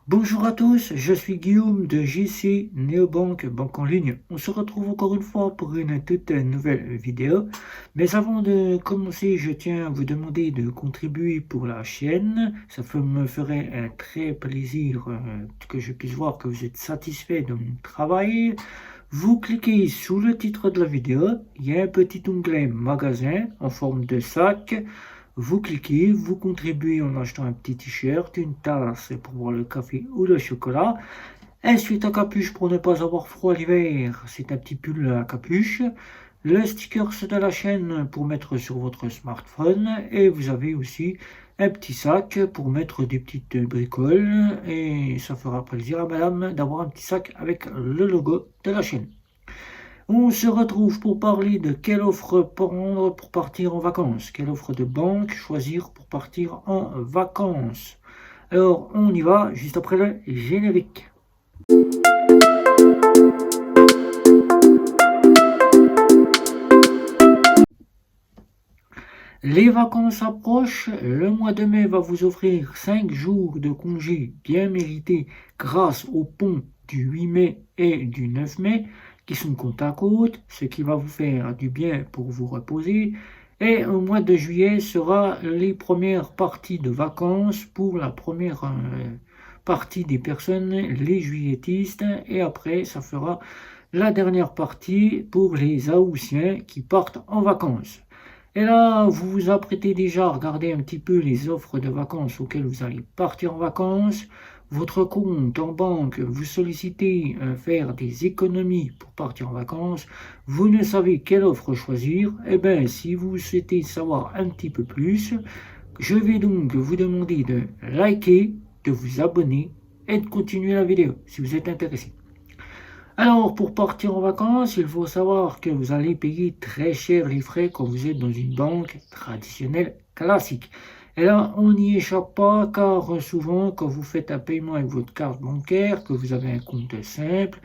Bonjour à tous, je suis Guillaume de JC Neobank, banque en ligne. On se retrouve encore une fois pour une toute nouvelle vidéo. Mais avant de commencer, je tiens à vous demander de contribuer pour la chaîne. Me ferait un très plaisir que je puisse voir que vous êtes satisfait de mon travail. Vous cliquez sous le titre de la vidéo, il y a un petit onglet magasin en forme de sac. Vous cliquez, vous contribuez en achetant un petit t-shirt, une tasse pour boire le café ou le chocolat. Ensuite, un capuche pour ne pas avoir froid l'hiver, c'est un petit pull à capuche. Le sticker de la chaîne pour mettre sur votre smartphone. Et vous avez aussi un petit sac pour mettre des petites bricoles. Et ça fera plaisir à madame d'avoir un petit sac avec le logo de la chaîne. On se retrouve pour parler de quelle offre prendre pour partir en vacances, quelle offre de banque choisir pour partir en vacances. Alors on y va juste après le générique. Les vacances approchent, le mois de mai va vous offrir 5 jours de congés bien mérités grâce au pont du 8 mai et du 9 mai qui sont côte à côte, ce qui va vous faire du bien pour vous reposer. Et au mois de juillet sera les premières parties de vacances pour la première partie des personnes, les juilletistes, et après ça fera la dernière partie pour les Haussiens qui partent en vacances. Et là, vous vous apprêtez déjà à regarder un petit peu les offres de vacances auxquelles vous allez partir en vacances. Votre compte en banque vous sollicitez faire des économies pour partir en vacances. Vous ne savez quelle offre choisir. Eh bien, si vous souhaitez savoir un petit peu plus, je vais donc vous demander de liker, de vous abonner et de continuer la vidéo si vous êtes intéressé. Alors, pour partir en vacances, il faut savoir que vous allez payer très cher les frais quand vous êtes dans une banque traditionnelle classique. Et là, on n'y échappe pas car souvent, quand vous faites un paiement avec votre carte bancaire, que vous avez un compte simple,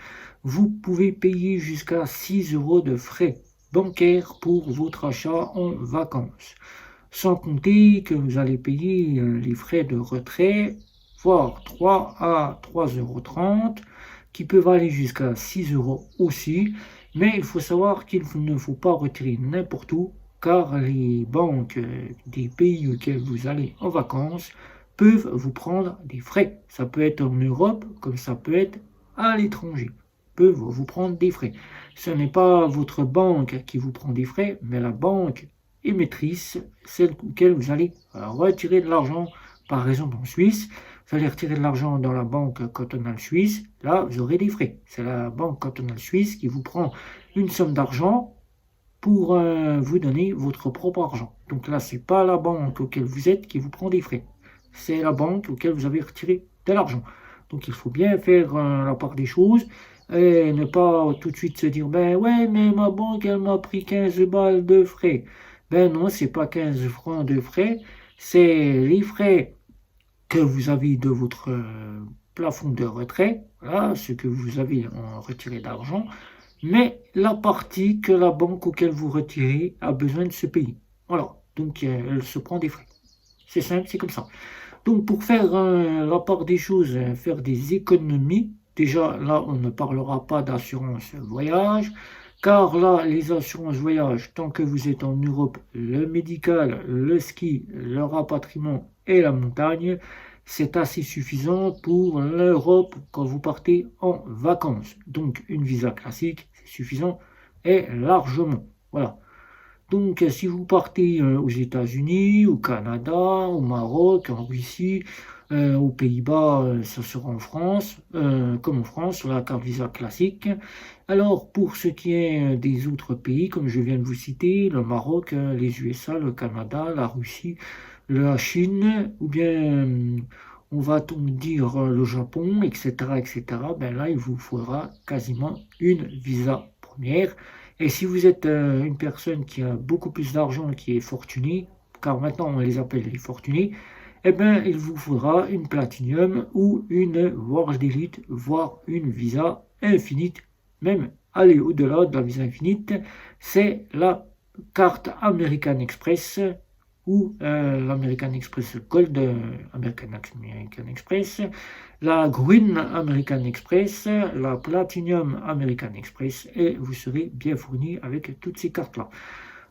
vous pouvez payer jusqu'à 6 euros de frais bancaires pour votre achat en vacances. Sans compter que vous allez payer les frais de retrait, voire 3 à 3,30 € qui peuvent aller jusqu'à 6 euros aussi, mais il faut savoir qu'il ne faut pas retirer n'importe où, car les banques des pays auxquels vous allez en vacances peuvent vous prendre des frais. Ça peut être en Europe, comme ça peut être à l'étranger. Peuvent vous prendre des frais. Ce n'est pas votre banque qui vous prend des frais, mais la banque émettrice, celle auquel vous allez retirer de l'argent, par exemple en Suisse. Vous allez retirer de l'argent dans la banque cantonale suisse, là vous aurez des frais. C'est la banque cantonale suisse qui vous prend une somme d'argent pour vous donner votre propre argent. Donc là, c'est pas la banque auquel vous êtes qui vous prend des frais. C'est la banque auquel vous avez retiré de l'argent. Donc il faut bien faire la part des choses et ne pas tout de suite se dire ben ouais, mais ma banque elle m'a pris 15 balles de frais. Ben non, c'est pas 15 francs de frais, c'est les frais que vous avez de votre plafond de retrait, voilà, ce que vous avez en retiré d'argent, mais la partie que la banque auquel vous retirez a besoin de se payer. Voilà, donc elle se prend des frais. C'est simple, c'est comme ça. Donc pour faire la part des choses, faire des économies, déjà là on ne parlera pas d'assurance voyage, car là les assurances voyage, tant que vous êtes en Europe, le médical, le ski, le rapatriement et la montagne, c'est assez suffisant pour l'Europe quand vous partez en vacances. Donc une visa classique, c'est suffisant et largement. Voilà. Donc, si vous partez aux États-Unis, au Canada, au Maroc, en Russie, aux Pays-Bas, ça sera en France, comme en France, sur la carte Visa classique. Alors, pour ce qui est des autres pays, comme je viens de vous citer, le Maroc, les USA, le Canada, la Russie, la Chine, ou bien on va dire le Japon, etc., etc., ben là, il vous faudra quasiment une visa première. Et si vous êtes une personne qui a beaucoup plus d'argent, qui est fortunée, car maintenant on les appelle les fortunés, eh bien il vous faudra une Platinum ou une World Elite, voire une Visa Infinite, même aller au-delà de la Visa Infinite, c'est la carte American Express ou l'American Express Gold American Express, la Green American Express, la Platinum American Express, et vous serez bien fourni avec toutes ces cartes-là.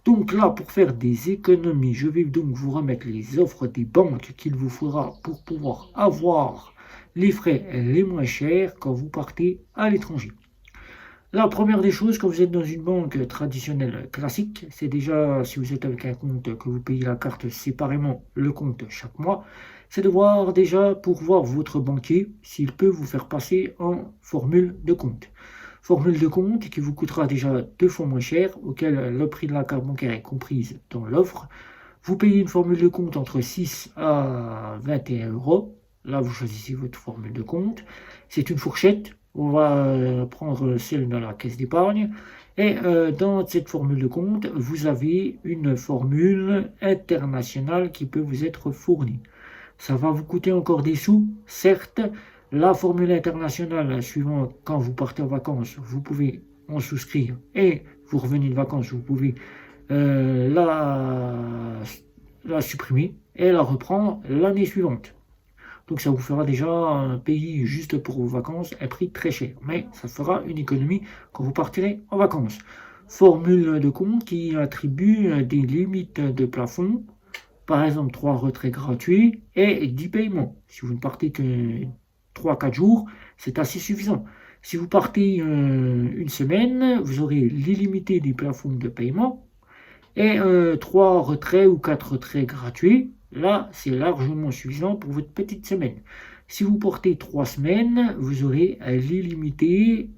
Donc là, pour faire des économies, je vais donc vous remettre les offres des banques qu'il vous faudra pour pouvoir avoir les frais les moins chers quand vous partez à l'étranger. La première des choses, quand vous êtes dans une banque traditionnelle classique, c'est déjà, si vous êtes avec un compte, que vous payez la carte séparément, le compte chaque mois, c'est de voir déjà pour voir votre banquier s'il peut vous faire passer en formule de compte. Formule de compte qui vous coûtera déjà 2 fois moins cher, auquel le prix de la carte bancaire est comprise dans l'offre. Vous payez une formule de compte entre 6 à 21 euros. Là, vous choisissez votre formule de compte. C'est une fourchette. On va prendre celle de la caisse d'épargne. Et dans cette formule de compte, vous avez une formule internationale qui peut vous être fournie. Ça va vous coûter encore des sous, certes. La formule internationale, suivant quand vous partez en vacances, vous pouvez en souscrire. Et vous revenez de vacances, vous pouvez la supprimer et la reprendre l'année suivante. Donc ça vous fera déjà un pays juste pour vos vacances, un prix très cher. Mais ça fera une économie quand vous partirez en vacances. Formule de compte qui attribue des limites de plafond. Par exemple, 3 retraits gratuits et 10 paiements. Si vous ne partez que 3-4 jours, c'est assez suffisant. Si vous partez une semaine, vous aurez l'illimité des plafonds de paiement et 3 retraits ou 4 retraits gratuits. Là, c'est largement suffisant pour votre petite semaine. Si vous portez 3 semaines, vous aurez l'illimité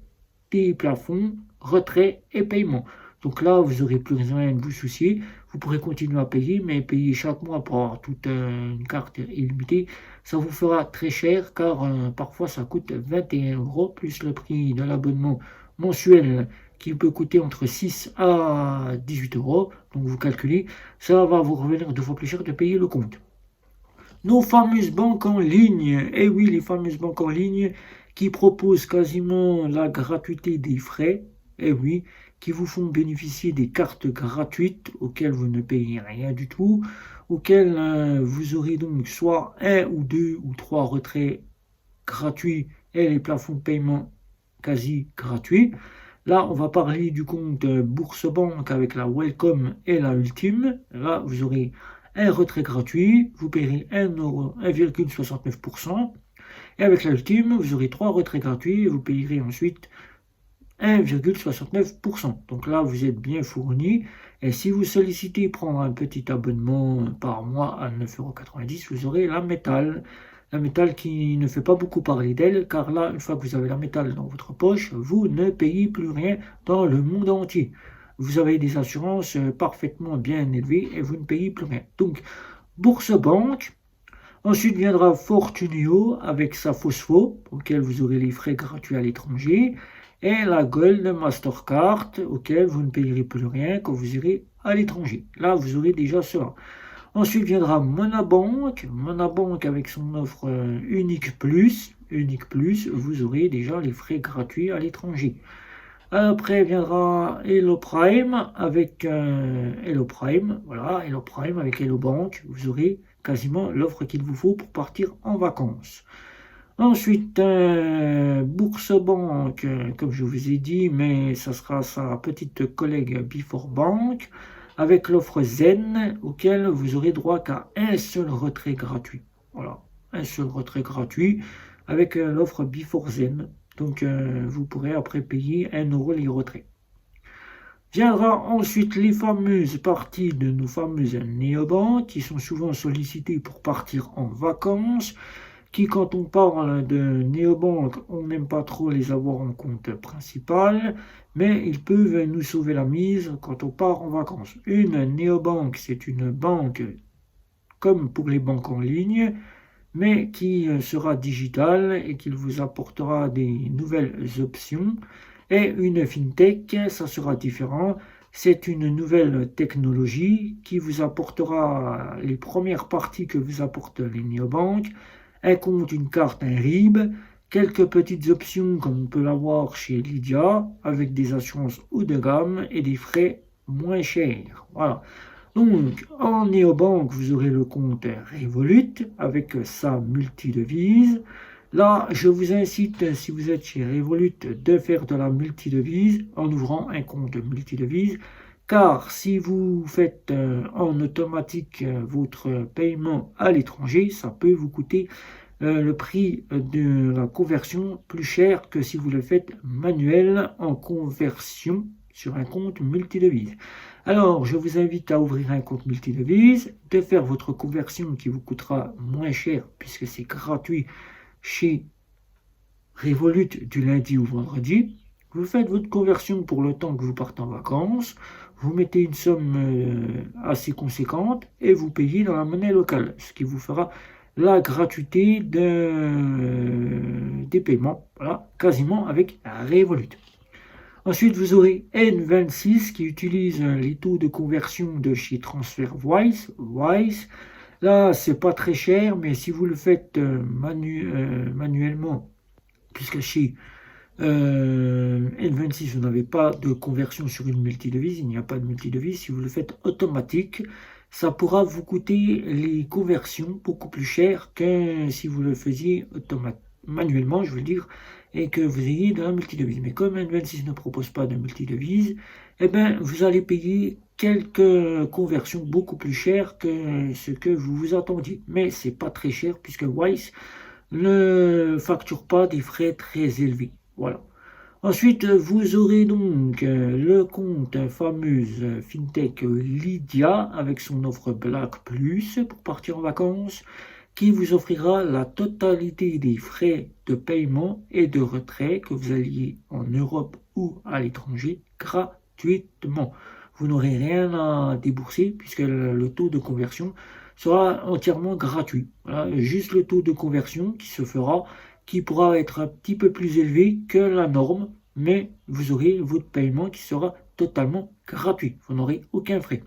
des plafonds, retraits et paiements. Donc là, vous n'aurez plus rien de vous soucier. Vous pourrez continuer à payer, mais payer chaque mois pour avoir toute une carte illimitée, ça vous fera très cher car parfois ça coûte 21 euros plus le prix de l'abonnement mensuel qui peut coûter entre 6 à 18 euros. Donc vous calculez, ça va vous revenir 2 fois plus cher de payer le compte. Nos fameuses banques en ligne, et oui, les fameuses banques en ligne qui proposent quasiment la gratuité des frais, et oui, qui vous font bénéficier des cartes gratuites auxquelles vous ne payez rien du tout, auxquelles vous aurez donc soit 1 ou 2 ou 3 retraits gratuits et les plafonds de paiement quasi gratuits. Là, on va parler du compte Bourse Banque avec la Welcome et la Ultime. Là, vous aurez un retrait gratuit, vous payerez 1,69%. Et avec la Ultime, vous aurez 3 retraits gratuits et vous payerez ensuite 1,69%. Donc là, vous êtes bien fourni. Et si vous sollicitez prendre un petit abonnement par mois à 9,90 €, vous aurez la métal. La métal qui ne fait pas beaucoup parler d'elle, car là, une fois que vous avez la métal dans votre poche, vous ne payez plus rien dans le monde entier. Vous avez des assurances parfaitement bien élevées et vous ne payez plus rien. Donc, Bourse Banque. Ensuite viendra Fortunio avec sa Phospho, auquel vous aurez les frais gratuits à l'étranger, et la Gold Mastercard, auquel vous ne payerez plus rien quand vous irez à l'étranger. Là, vous aurez déjà cela. Ensuite viendra Monabank. Monabank avec son offre Unique Plus. Unique Plus, vous aurez déjà les frais gratuits à l'étranger. Après viendra Hello Prime avec Hello Prime. Voilà, Hello Prime avec Hello Bank. Vous aurez quasiment l'offre qu'il vous faut pour partir en vacances. Ensuite, Bourse Banque, comme je vous ai dit, mais ça sera sa petite collègue Before Bank, avec l'offre Zen, auquel vous aurez droit qu'à un seul retrait gratuit. Voilà, un seul retrait gratuit avec l'offre Before Zen. Donc, vous pourrez après payer 1 € les retraits. Viendra ensuite les fameuses parties de nos fameuses néobanques qui sont souvent sollicitées pour partir en vacances, qui quand on parle de néobanques, on n'aime pas trop les avoir en compte principal, mais ils peuvent nous sauver la mise quand on part en vacances. Une néobanque, c'est une banque comme pour les banques en ligne, mais qui sera digitale et qui vous apportera des nouvelles options. Et une fintech, ça sera différent. C'est une nouvelle technologie qui vous apportera les premières parties que vous apportent les néobanques, un compte, une carte, un RIB, quelques petites options comme on peut l'avoir chez Lydia, avec des assurances haut de gamme et des frais moins chers. Voilà. Donc, en néobanque, vous aurez le compte Revolut avec sa multidevise. Là, je vous incite, si vous êtes chez Revolut, de faire de la multidevise en ouvrant un compte multidevise. Car si vous faites en automatique votre paiement à l'étranger, ça peut vous coûter le prix de la conversion plus cher que si vous le faites manuel en conversion sur un compte multidevise. Alors, je vous invite à ouvrir un compte multidevise, de faire votre conversion qui vous coûtera moins cher puisque c'est gratuit chez Revolut du lundi au vendredi. Vous faites votre conversion pour le temps que vous partez en vacances, vous mettez une somme assez conséquente et vous payez dans la monnaie locale, ce qui vous fera la gratuité des paiements, voilà, quasiment avec Revolut. Ensuite, vous aurez N26 qui utilise les taux de conversion de chez TransferWise. Là, c'est pas très cher, mais si vous le faites manuellement, puisque chez N26, vous n'avez pas de conversion sur une multidevise, il n'y a pas de multidevise. Si vous le faites automatique, ça pourra vous coûter les conversions beaucoup plus cher que si vous le faisiez manuellement, je veux dire, et que vous ayez de la multidevise. Mais comme N26 ne propose pas de multidevise, eh bien, vous allez payer quelques conversions beaucoup plus chères que ce que vous vous attendiez. Mais c'est pas très cher puisque Wise ne facture pas des frais très élevés. Voilà. Ensuite, vous aurez donc le compte fameuse FinTech Lydia avec son offre Black Plus pour partir en vacances qui vous offrira la totalité des frais de paiement et de retrait que vous alliez en Europe ou à l'étranger gratuitement. Vous n'aurez rien à débourser puisque le taux de conversion sera entièrement gratuit. Voilà, juste le taux de conversion qui se fera, qui pourra être un petit peu plus élevé que la norme, mais vous aurez votre paiement qui sera totalement gratuit. Vous n'aurez aucun frais.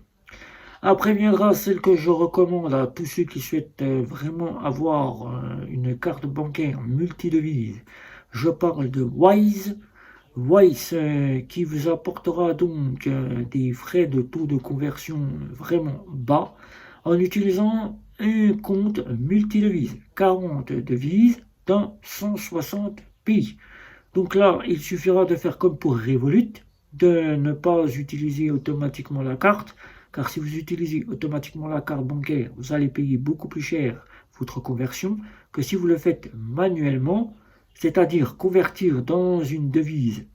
Après viendra celle que je recommande à tous ceux qui souhaitent vraiment avoir une carte bancaire multidevise. Je parle de Wise. Wise qui vous apportera donc des frais de taux de conversion vraiment bas en utilisant un compte multidevise, 40 devises dans 160 pays. Donc là, il suffira de faire comme pour Revolut, de ne pas utiliser automatiquement la carte, car si vous utilisez automatiquement la carte bancaire, vous allez payer beaucoup plus cher votre conversion que si vous le faites manuellement, c'est-à-dire convertir dans une devise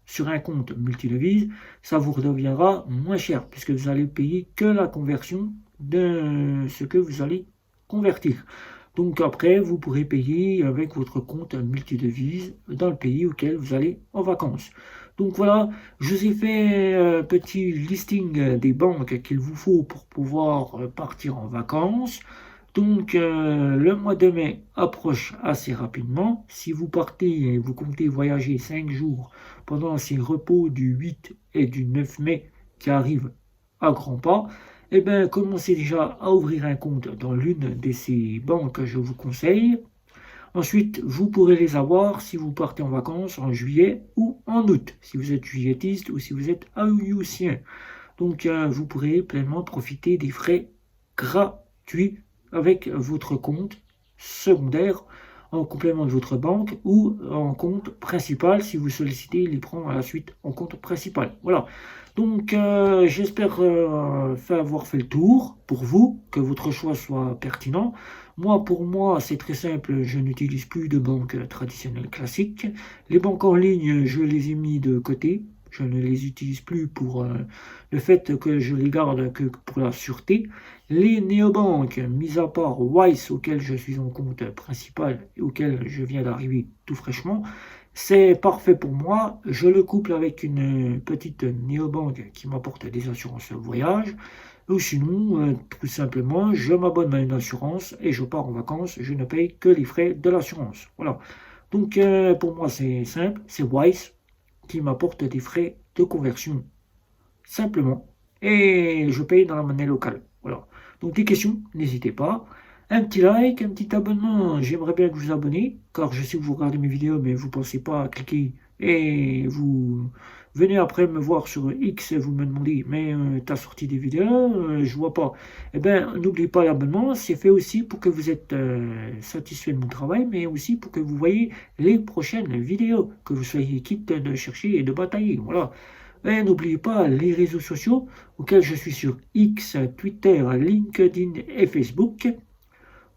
sur un compte multidevise, ça vous redeviendra moins cher puisque vous allez payer que la conversion de ce que vous allez convertir. Donc après, vous pourrez payer avec votre compte multidevise dans le pays auquel vous allez en vacances. Donc voilà, je vous ai fait un petit listing des banques qu'il vous faut pour pouvoir partir en vacances. Donc le mois de mai approche assez rapidement. Si vous partez et vous comptez voyager 5 jours pendant ces repos du 8 et du 9 mai qui arrivent à grands pas, eh bien, commencez déjà à ouvrir un compte dans l'une de ces banques que je vous conseille. Ensuite, vous pourrez les avoir si vous partez en vacances en juillet ou en août, si vous êtes juillettiste ou si vous êtes aoûtien. Donc, vous pourrez pleinement profiter des frais gratuits avec votre compte secondaire en complément de votre banque ou en compte principal si vous sollicitez les prendre à la suite en compte principal. Voilà. Donc j'espère avoir fait le tour pour vous, que votre choix soit pertinent. Pour moi, c'est très simple, je n'utilise plus de banque traditionnelle classique. Les banques en ligne, je les ai mis de côté. Je ne les utilise plus pour le fait que je les garde que pour la sûreté. Les néobanques, mis à part Wise, auquel je suis en compte principal et auquel je viens d'arriver tout fraîchement, c'est parfait pour moi. Je le couple avec une petite néobanque qui m'apporte des assurances voyage. Ou sinon, tout simplement, je m'abonne à une assurance et je pars en vacances. Je ne paye que les frais de l'assurance. Voilà. Donc pour moi, c'est simple. C'est Wise qui m'apporte des frais de conversion simplement. Et je paye dans la monnaie locale. Voilà. Donc des questions, n'hésitez pas. Un petit like, un petit abonnement. J'aimerais bien que vous vous abonnez, car je sais que vous regardez mes vidéos, mais vous ne pensez pas à cliquer et vous Venez après me voir sur X et vous me demandez, mais t'as sorti des vidéos, je vois pas. Eh bien, n'oubliez pas l'abonnement, c'est fait aussi pour que vous êtes satisfait de mon travail, mais aussi pour que vous voyez les prochaines vidéos, que vous soyez quitte de chercher et de batailler. Voilà. Et n'oubliez pas les réseaux sociaux auxquels je suis sur X, Twitter, LinkedIn et Facebook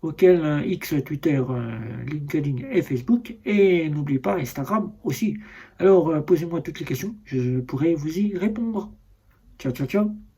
auquel X, Twitter, LinkedIn et Facebook. Et n'oubliez pas Instagram aussi. Alors, posez-moi toutes les questions, je pourrai vous y répondre. Ciao, ciao, ciao.